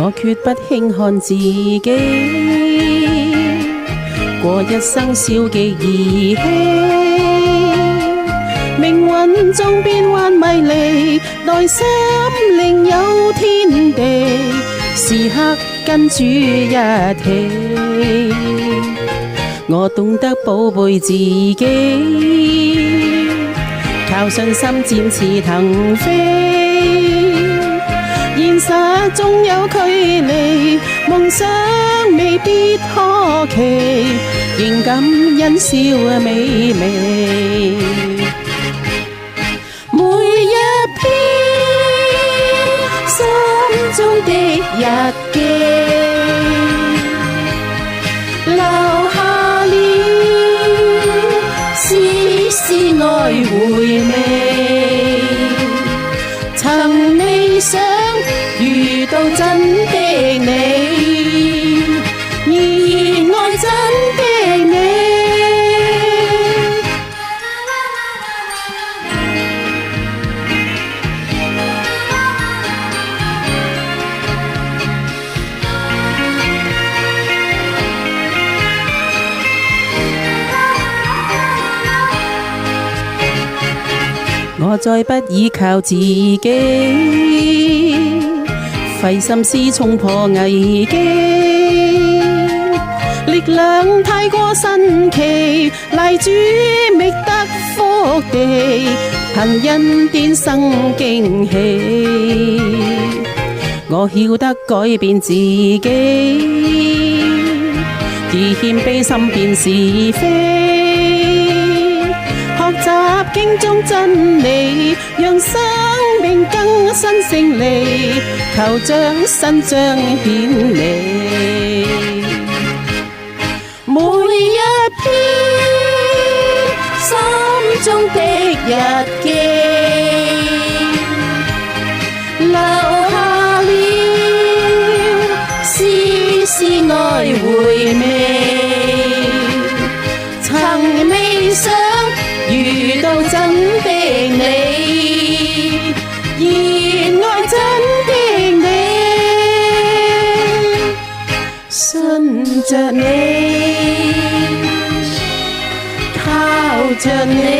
我決不輕看自己，過一生消極兒戲，命運中變幻迷離，內心另有天地，時刻跟主一起。我懂得寶貝自己，靠信心展翅騰飛，現實總有距離，夢想未必可期，仍感欣笑美味。每一篇心中的日記，留下了絲絲愛回味，曾未想遇到真的你，而愛真的你。我再不依靠自己，費心思衝破危機，力量太過神奇，賴主覓得福地，憑恩典生驚喜。我曉得改變自己，以謙卑心辨是非，學習經中真理，讓生命更新勝利，求將身彰顯你。每一篇心中的日記，留下了絲絲愛回味，曾未想遇到真的你，而愛真的你，信着你，靠着你。